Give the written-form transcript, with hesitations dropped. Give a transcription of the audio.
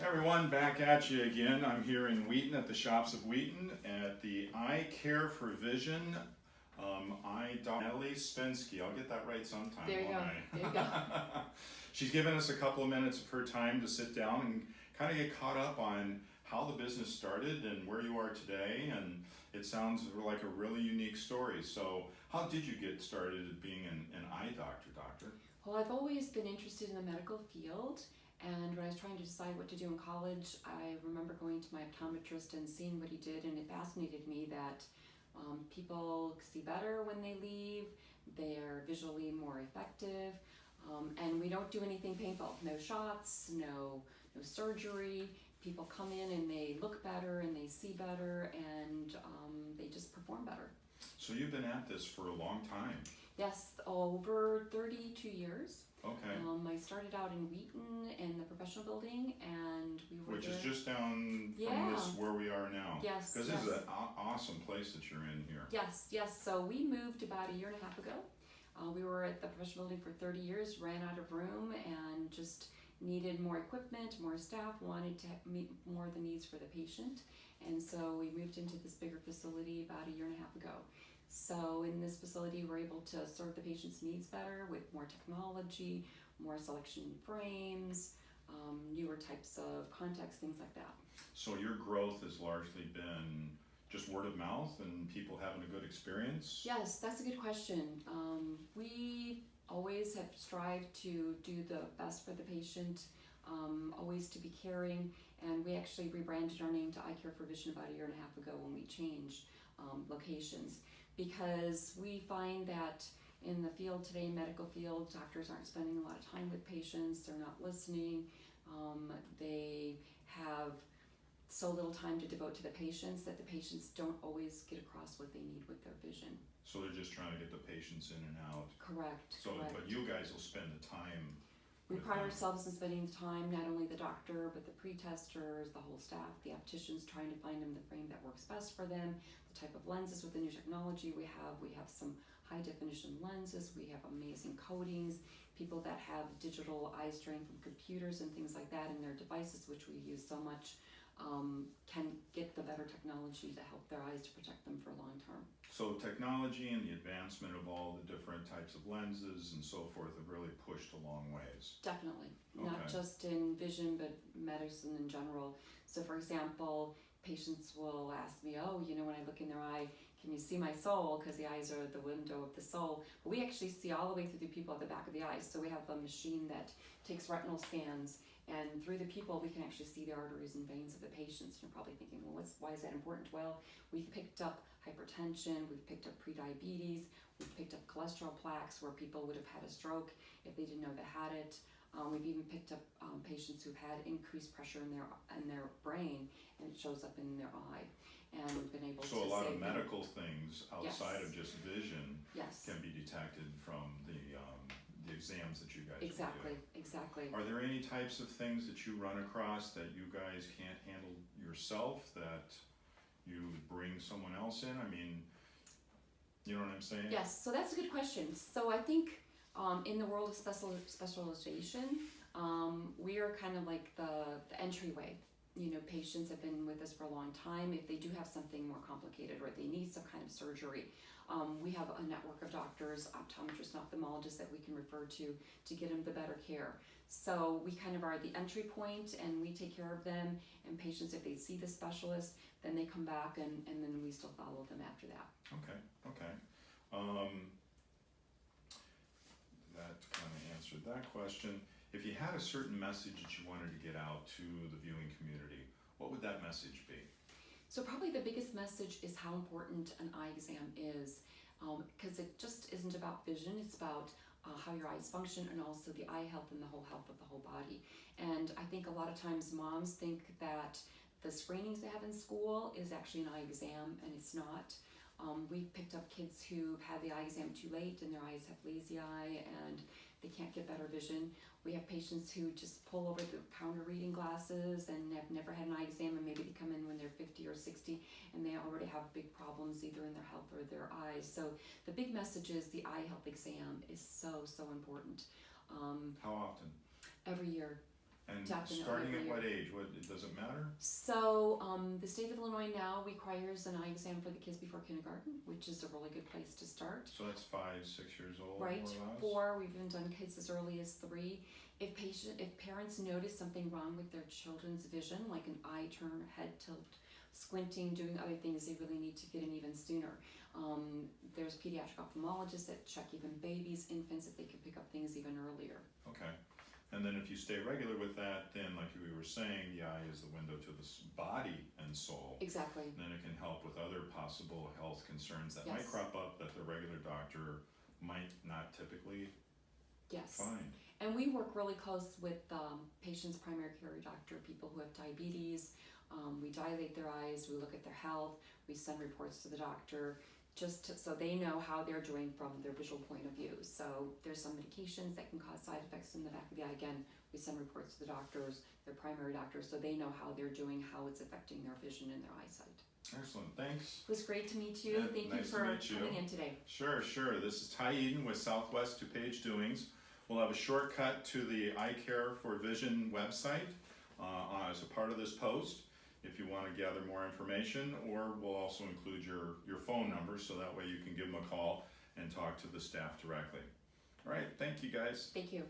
Everyone, back at you again. I'm here in Wheaton at the Shops of Wheaton at the iCare for Vision. Natalie Cepynsky. I'll get that right sometime. There you go. I? There you go. She's given us a couple of minutes of her time to sit down and kind of get caught up on how the business started and where you are today. And it sounds like a really unique story. So, how did you get started at being an eye doctor? Well, I've always been interested in the medical field. And when I was trying to decide what to do in college, I remember going to my optometrist and seeing what he did, and it fascinated me that people see better when they leave, they're visually more effective, and we don't do anything painful. No shots, no surgery. People come in and they look better and they see better, and they just perform better. So you've been at this for a long time. Yes, over 32 years. Okay. I started out in Wheaton in the professional building, and we were Which there. is just down from this where we are now. Yes. Because this is an awesome place that you're in here. Yes. So we moved about a year and a half ago. We were at the professional building for 30 years, ran out of room, and just needed more equipment, more staff, wanted to meet more of the needs for the patient. And so we moved into this bigger facility about a year and a half ago. So in this facility, we're able to serve the patient's needs better with more technology, more selection frames, newer types of contacts, things like that. So your growth has largely been just word of mouth and people having a good experience? Yes, that's a good question. We always have strived to do the best for the patient, always to be caring, and we actually rebranded our name to iCare for Vision about a year and a half ago when we changed locations. Because we find that in the field today, medical field, doctors aren't spending a lot of time with patients, they're not listening, they have so little time to devote to the patients that the patients don't always get across what they need with their vision. So they're just trying to get the patients in and out. Correct. So, correct. But you guys will spend the time. We pride ourselves in spending the time, not only the doctor, but the pre-testers, the whole staff, the opticians, trying to find them the frame that works best for them, the type of lenses with the new technology we have. We have some high definition lenses, we have amazing coatings, people that have digital eye strain from computers and things like that in their devices, which we use so much, can get the better technology to help their eyes to protect them for long term. So technology and the advancement of all the different types of lenses and so forth have really pushed a long ways. Definitely, Okay. not just in vision, but medicine in general. So for example, patients will ask me, oh, when I look in their eye, can you see my soul? Because the eyes are the window of the soul. But we actually see all the way through the pupil at the back of the eyes. So we have a machine that takes retinal scans, and through the pupil, we can actually see the arteries and veins of the patients. You're probably thinking, well, why is that important? Well, we've picked up hypertension, we've picked up prediabetes, we've picked up cholesterol plaques where people would have had a stroke if they didn't know they had it. We've even picked up patients who've had increased pressure in their brain, and it shows up in their eye. And we've been able to So a lot of save them. medical things outside Yes. of just vision Yes. can be detected from the exams that you guys Exactly. do. Exactly. Are there any types of things that you run across that you guys can't handle yourself that you bring someone else in? I mean, you know what I'm saying? Yes, so that's a good question. So I think in the world of specialization, we are kind of like the entryway. Patients have been with us for a long time. If they do have something more complicated or they need some kind of surgery, we have a network of doctors, optometrists, and ophthalmologists that we can refer to get them the better care. So we kind of are the entry point, and we take care of them. And patients, if they see the specialist, then they come back, and then we still follow them after that. Okay. That kind of answered that question. If you had a certain message that you wanted to get out to the viewing community, what would that message be? So probably the biggest message is how important an eye exam is, because it just isn't about vision, it's about how your eyes function and also the eye health and the whole health of the whole body. And I think a lot of times moms think that the screenings they have in school is actually an eye exam, and it's not. We've picked up kids who've had the eye exam too late and their eyes have lazy eye and they can't get better vision. We have patients who just pull over the counter reading glasses and have never had an eye exam, and maybe they come in when they're 50 or 60 and they already have big problems either in their health or their eyes. So the big message is the eye health exam is so important. How often? Every year. And Definitely starting every at year. what age? What, does it matter? So the state of Illinois now requires an eye exam for the kids before kindergarten, which is a really good place to start. So that's 5, 6 years old, Right, more or less? 4. We've even done kids as early as 3. If parents notice something wrong with their children's vision, like an eye turn, head tilt, squinting, doing other things, they really need to get in even sooner. There's pediatric ophthalmologists that check even babies, infants, if they can pick up things even earlier. Okay. And then if you stay regular with that, then like we were saying, the eye is the window to the body and soul. Exactly. And then it can help with other possible health concerns that might Yes. crop up that the regular doctor might not typically Yes. find. And we work really close with patients' primary care doctor, people who have diabetes. We dilate their eyes, we look at their health, we send reports to the doctor, so they know how they're doing from their visual point of view. So there's some medications that can cause side effects in the back of the eye. Again, we send reports to the doctors, their primary doctors, so they know how they're doing, how it's affecting their vision and their eyesight. Excellent, thanks. It was great to meet you. Yeah, Thank nice you to for meet you. coming in today. Sure. This is Ty Eden with Southwest Dupage Doings. We'll have a shortcut to the iCare for Vision website as a part of this post if you want to gather more information, or we'll also include your phone number so that way you can give them a call and talk to the staff directly. All right, thank you guys. Thank you.